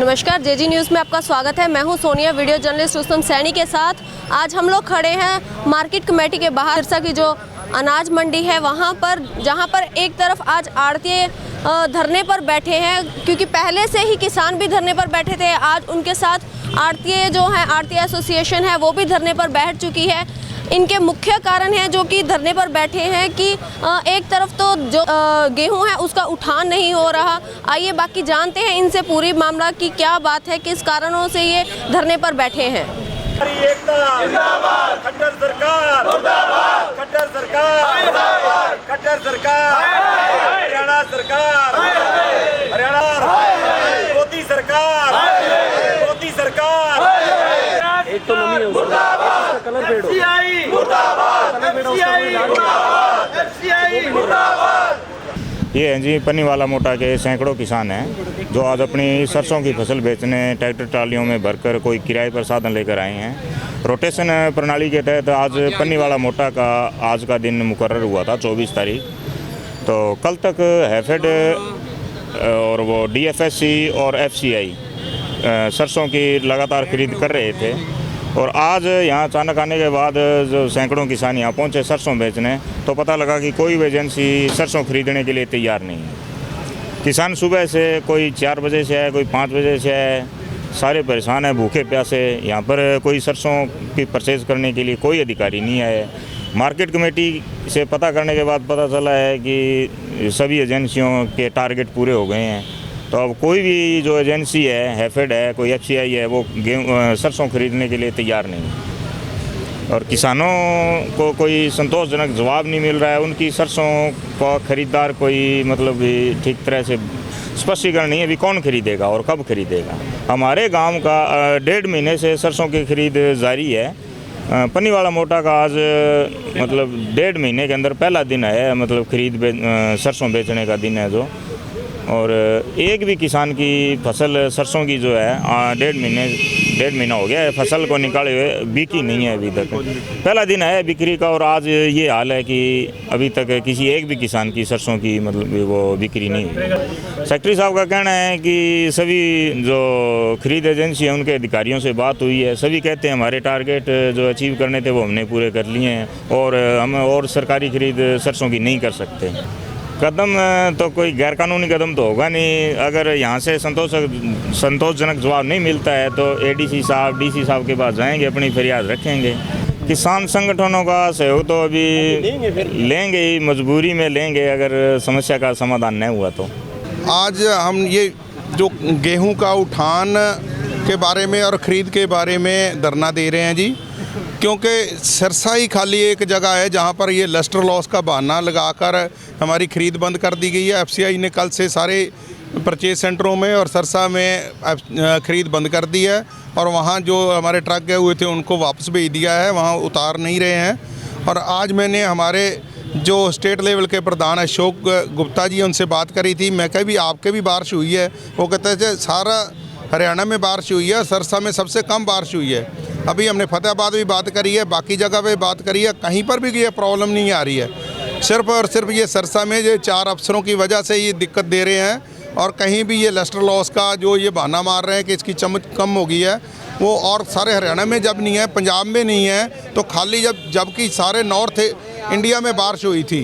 नमस्कार, जेजी न्यूज़ में आपका स्वागत है। मैं हूं सोनिया, वीडियो जर्नलिस्ट रुस्तम सैनी के साथ। आज हम लोग खड़े हैं मार्केट कमेटी के बाहर, सिरसा की जो अनाज मंडी है वहां पर, जहां पर एक तरफ आज आड़ती धरने पर बैठे हैं, क्योंकि पहले से ही किसान भी धरने पर बैठे थे। आज उनके साथ आड़ती जो हैं, आड़ती एसोसिएशन है, वो भी धरने पर बैठ चुकी है। इनके मुख्य कारण है जो कि धरने पर बैठे हैं कि एक तरफ तो जो गेहूं है उसका उठान नहीं हो रहा। आइए बाकी जानते हैं इनसे पूरी मामला की क्या बात है, किस कारणों से ये धरने पर बैठे हैं। खट्टर सरकार मुर्दाबाद, खट्टर सरकार मुर्दाबाद, खट्टर सरकार, हरियाणा सरकार, हरियाणा, मोदी सरकार, मोदी सरकार, एक तो नमी है उसका कलर फेड हो, ये हैं जी पन्नीवाला मोटा के सैकड़ों किसान हैं जो आज अपनी सरसों की फसल बेचने ट्रैक्टर ट्रालियों में भरकर कोई किराए पर साधन लेकर आए हैं। रोटेशन प्रणाली के तहत आज पन्नीवाला मोटा का आज का दिन मुकर्रर हुआ था 24 तारीख। तो कल तक हैफेड और वो DFSC और FCI सरसों की लगातार खरीद कर रहे थे, और आज यहाँ अचानक आने के बाद जो सैकड़ों किसान यहाँ पहुँचे सरसों बेचने, तो पता लगा कि कोई भी एजेंसी सरसों खरीदने के लिए तैयार नहीं है। किसान सुबह से कोई 4 बजे से है, कोई 5 बजे से है, सारे परेशान हैं, भूखे प्यासे। यहाँ पर कोई सरसों की परचेज़ करने के लिए कोई अधिकारी नहीं आया। मार्केट कमेटी से पता करने के बाद पता चला है कि सभी एजेंसियों के टारगेट पूरे हो गए हैं। तो अब कोई भी जो एजेंसी है, हैफेड है, कोई FCI है, वो सरसों खरीदने के लिए तैयार नहीं है, और किसानों को कोई संतोषजनक जवाब नहीं मिल रहा है। उनकी सरसों का खरीदार कोई मतलब ठीक तरह से स्पष्टीकरण नहीं है, अभी कौन खरीदेगा और कब खरीदेगा। हमारे गांव का 1.5 महीने से सरसों की खरीद जारी है। पन्नीवाला मोटा का आज मतलब 1.5 महीने के अंदर पहला दिन है, मतलब खरीद सरसों बेचने का दिन है जो। और एक भी किसान की फसल सरसों की जो है 1.5 महीना हो गया है फसल को निकाले हुए, बिकी नहीं है अभी तक। पहला दिन है बिक्री का, और आज ये हाल है कि अभी तक किसी एक भी किसान की सरसों की मतलब वो बिक्री नहीं हुई। सेक्रेटरी साहब का कहना है कि सभी जो खरीद एजेंसी है उनके अधिकारियों से बात हुई है, सभी कहते हैं हमारे टारगेट जो अचीव करने थे वो हमने पूरे कर लिए हैं, और हम और सरकारी खरीद सरसों की नहीं कर सकते। कदम तो कोई गैरकानूनी कदम तो होगा नहीं। अगर यहाँ से संतोषजनक जवाब नहीं मिलता है तो ADC साहब, DC साहब के पास जाएंगे, अपनी फरियाद रखेंगे। किसान संगठनों का सहयोग तो अभी लेंगे ही, मजबूरी में लेंगे अगर समस्या का समाधान नहीं हुआ तो। आज हम ये जो गेहूं का उठान के बारे में और ख़रीद के बारे में धरना दे रहे हैं जी, क्योंकि सिरसा ही खाली एक जगह है जहां पर ये लस्टर लॉस का बहाना लगाकर हमारी ख़रीद बंद कर दी गई है। FCI ने कल से सारे परचेज सेंटरों में और सिरसा में ख़रीद बंद कर दी है, और वहां जो हमारे ट्रक गए हुए थे उनको वापस भेज दिया है, वहां उतार नहीं रहे हैं। और आज मैंने हमारे जो स्टेट लेवल के प्रधान अशोक गुप्ता जी, उनसे बात करी थी। मैं कहा भी आपके भी बारिश हुई है? वो कहते थे सारा हरियाणा में बारिश हुई है, सिरसा में सबसे कम बारिश हुई है। अभी हमने फतेहाबाद भी बात करी है, बाकी जगह पे बात करी है, कहीं पर भी ये प्रॉब्लम नहीं आ रही है। सिर्फ और सिर्फ ये सिरसा में ये 4 अफसरों की वजह से ये दिक्कत दे रहे हैं, और कहीं भी ये लस्टर लॉस का जो ये बहाना मार रहे हैं कि इसकी चमक कम हो गई है, वो और सारे हरियाणा में जब नहीं है, पंजाब में नहीं है, तो खाली जबकि सारे नॉर्थ इंडिया में बारिश हुई थी,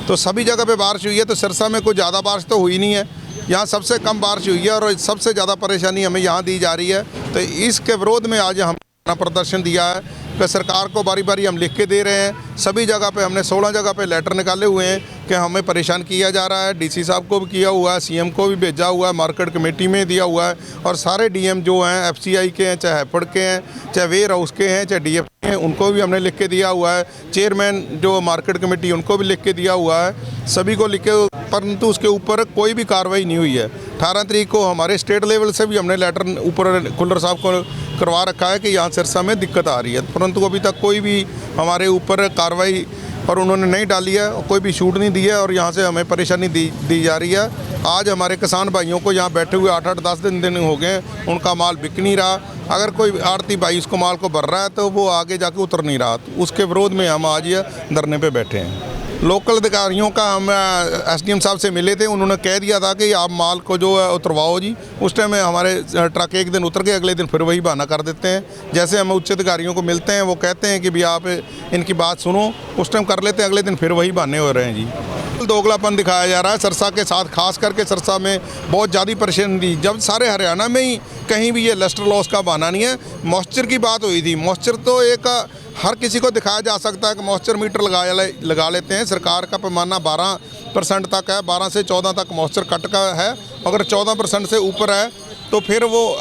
तो सभी जगह पे बारिश हुई है, तो सिरसा में कोई ज़्यादा बारिश तो हुई नहीं है। यहाँ सबसे कम बारिश हुई है, और सबसे ज़्यादा परेशानी हमें यहाँ दी जा रही है। तो इसके विरोध में आज हम प्रदर्शन दिया है कि सरकार को बारी बारी हम लिख के दे रहे हैं। सभी जगह पे हमने 16 जगह पे लेटर निकाले हुए हैं कि हमें परेशान किया जा रहा है। DC साहब को भी किया हुआ है, CM को भी भेजा हुआ है, मार्केट कमेटी में दिया हुआ है, और सारे DM जो हैं FCI के हैं, चाहे हैफेड के हैं, चाहे वेयर हाउस के हैं, चाहे DF के हैं, उनको भी हमने लिख के दिया हुआ है। चेयरमैन जो मार्केट कमेटी उनको भी लिख के दिया हुआ है, सभी को लिख के, परंतु उसके ऊपर कोई भी कार्रवाई नहीं हुई है। 18 तारीख को हमारे स्टेट लेवल से भी हमने लेटर ऊपर कुल्लर साहब को करवा रखा है कि यहाँ सिरसा में दिक्कत आ रही है, परंतु अभी तक कोई भी हमारे ऊपर कार्रवाई और उन्होंने नहीं डाली है, कोई भी छूट नहीं दी है, और यहाँ से हमें परेशानी दी जा रही है। आज हमारे किसान भाइयों को यहाँ बैठे हुए 8-8, 10 दिन हो गए, उनका माल बिक नहीं रहा। अगर कोई आड़ती भाई उसको माल को भर रहा है तो वो आगे जाके उतर नहीं रहा, तो उसके विरोध में हम आज ये धरने पे बैठे हैं। लोकल अधिकारियों का हम एसडीएम साहब से मिले थे, उन्होंने कह दिया था कि आप माल को जो है उतरवाओ जी। उस टाइम में हमारे ट्रक एक दिन उतर के अगले दिन फिर वही बहाना कर देते हैं। जैसे हम उच्च अधिकारियों को मिलते हैं वो कहते हैं कि भी आप इनकी बात सुनो, उस टाइम कर लेते हैं, अगले दिन फिर वही बहाने हो रहे हैं जी। दोगलापन दिखाया जा रहा है सिरसा के साथ, खास करके सिरसा में बहुत ज़्यादा परेशानी थी। जब सारे हरियाणा में ही कहीं भी ये लस्टर लॉस का बहाना नहीं है। मॉइस्चर की बात हुई थी, मॉइस्चर तो एक हर किसी को दिखाया जा सकता है कि मॉइस्चर मीटर लगा लेते हैं। सरकार का पैमाना 12% तक है, 12 से 14 तक मॉइस्चर कट का है। अगर 14% से ऊपर है तो फिर वो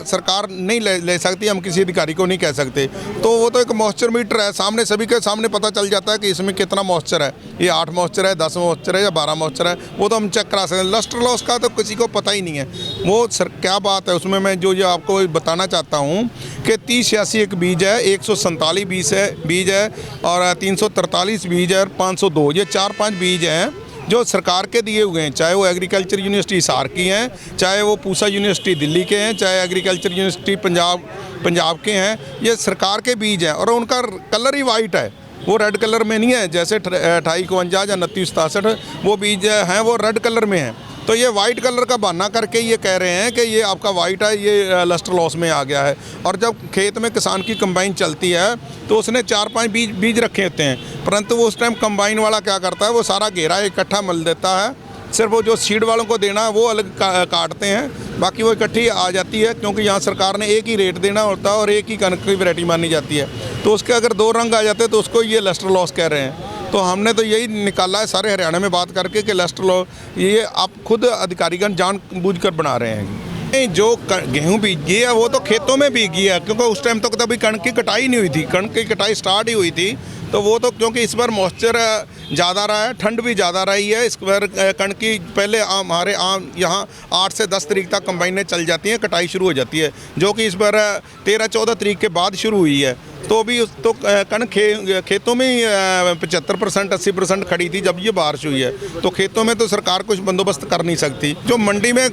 सरकार नहीं ले सकती, हम किसी अधिकारी को नहीं कह सकते। तो वो तो एक मॉइस्चर मीटर है, सामने सभी के सामने पता चल जाता है कि इसमें कितना मॉइस्चर है, ये 8 मॉइस्चर है, 10 मॉइस्चर है या 12 मॉइस्चर है, वो तो हम चेक करा सकते हैं। लस्टर लॉस का तो किसी को पता ही नहीं है वो क्या बात है उसमें। मैं जो ये आपको बताना चाहता हूँ कि 3086 एक बीज है, 147 बीज है और 343 बीज है और 502, ये 4-5 बीज हैं जो सरकार के दिए हुए हैं। चाहे वो एग्रीकल्चर यूनिवर्सिटी हिसार की हैं, चाहे वो पूसा यूनिवर्सिटी दिल्ली के हैं, चाहे एग्रीकल्चर यूनिवर्सिटी पंजाब के हैं, ये सरकार के बीज हैं और उनका कलर ही वाइट है, वो रेड कलर में नहीं है। जैसे 2851 या 2967 वो बीज हैं वो रेड कलर में हैं। तो ये वाइट कलर का बहाना करके ये कह रहे हैं कि ये आपका वाइट है, ये लस्टर लॉस में आ गया है। और जब खेत में किसान की कंबाइन चलती है तो उसने 4-5 बीज रखे होते हैं, परंतु वो उस टाइम कंबाइन वाला क्या करता है, वो सारा घेरा इकट्ठा मल देता है। सिर्फ वो जो सीड वालों को देना है वो अलग काटते हैं, बाकी वो इकट्ठी आ जाती है, क्योंकि यहाँ सरकार ने एक ही रेट देना होता है और एक ही कणक की वैरायटी मानी जाती है। तो उसके अगर 2 रंग आ जाते हैं तो उसको ये लस्टर लॉस कह रहे हैं। तो हमने तो यही निकाला है सारे हरियाणा में बात करके कि लस्टर लॉस ये आप खुद अधिकारीगण जानबूझकर बना रहे हैं। नहीं, जो गेहूँ बीजी है वो तो खेतों में बीगी है, क्योंकि उस टाइम तक तो अभी कणक की कटाई नहीं हुई थी, कणक की कटाई स्टार्ट ही हुई थी। तो वो तो क्योंकि इस बार मॉइस्चर ज़्यादा रहा है, ठंड भी ज़्यादा रही है, इस बार कणक की पहले हमारे यहाँ 8 से 10 तारीख तक कंबाइनें चल जाती हैं, कटाई शुरू हो जाती है, जो कि इस बार 13-14 तारीख के बाद शुरू हुई है। तो अभी तो कणक खेतों में ही 75% 80% खड़ी थी जब ये बारिश हुई है। तो खेतों में तो सरकार कुछ बंदोबस्त कर नहीं सकती। जो मंडी में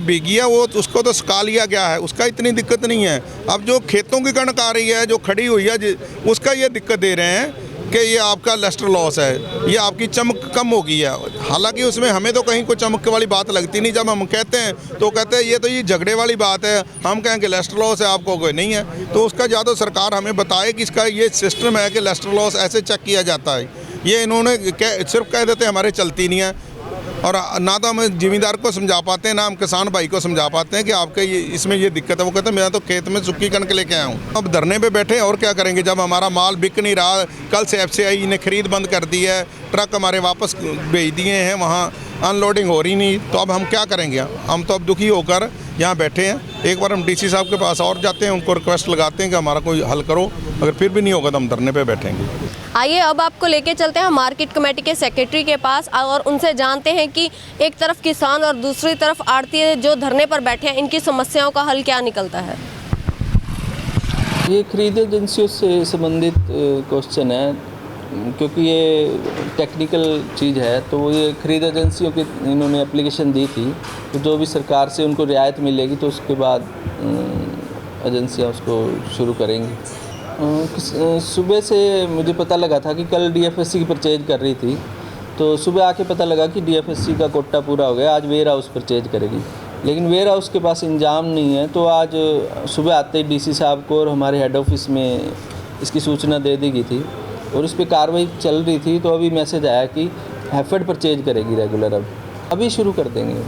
भीगी है वो उसको तो सुखा लिया गया है, उसका इतनी दिक्कत नहीं है। अब जो खेतों की कणक आ रही है जो खड़ी हुई है उसका ये दिक्कत दे रहे हैं कि ये आपका लस्टर लॉस है, ये आपकी चमक कम हो गई है। हालांकि उसमें हमें तो कहीं कोई चमक वाली बात लगती नहीं। जब हम कहते हैं तो कहते हैं ये तो ये झगड़े वाली बात है, हम कहें कि लस्टर लॉस है, आपको कोई नहीं है। तो उसका ज़्यादा सरकार हमें बताए कि इसका ये सिस्टम है कि लस्टर लॉस ऐसे चेक किया जाता है। ये इन्होंने सिर्फ कह देते हैं हमारे चलती नहीं है, और ना तो हम ज़मींदार को समझा पाते हैं ना हम किसान भाई को समझा पाते हैं कि आपके ये इसमें ये दिक्कत है। वो कहते हैं मैं तो खेत में सूखी कणक लेके आया हूँ। अब धरने पे बैठे और क्या करेंगे जब हमारा माल बिक नहीं रहा। कल से FCI ने खरीद बंद कर दी है, ट्रक हमारे वापस भेज दिए हैं, वहाँ अनलोडिंग हो रही नहीं। तो अब हम क्या करेंगे? हम तो अब दुखी होकर यहाँ बैठे हैं। एक बार हम DC साहब के पास और जाते हैं, उनको रिक्वेस्ट लगाते हैं कि हमारा कोई हल करो, अगर फिर भी नहीं होगा तो हम धरने पे बैठेंगे। आइए अब आपको लेके चलते हैं मार्केट कमेटी के सेक्रेटरी के पास और उनसे जानते हैं कि एक तरफ किसान और दूसरी तरफ आढ़ती जो धरने पर बैठे हैं, इनकी समस्याओं का हल क्या निकलता है। ये खरीद एजेंसियों से संबंधित क्वेश्चन है, क्योंकि ये टेक्निकल चीज़ है। तो वो ये खरीद एजेंसियों की इन्होंने एप्लीकेशन दी थी, तो जो भी सरकार से उनको रियायत मिलेगी तो उसके बाद एजेंसियां उसको शुरू करेंगी। सुबह से मुझे पता लगा था कि कल DFSC की परचेज कर रही थी, तो सुबह आके पता लगा कि DFSC का कोटा पूरा हो गया, आज वेयर हाउस परचेज करेगी। लेकिन वेयर हाउस के पास इंतजाम नहीं है, तो आज सुबह आते ही DC साहब को और हमारे हेड ऑफिस में इसकी सूचना दे दी गई थी और इस पर कार्रवाई चल रही थी। तो अभी मैसेज आया कि हैफेड परचेज करेगी रेगुलर, अभी शुरू कर देंगे।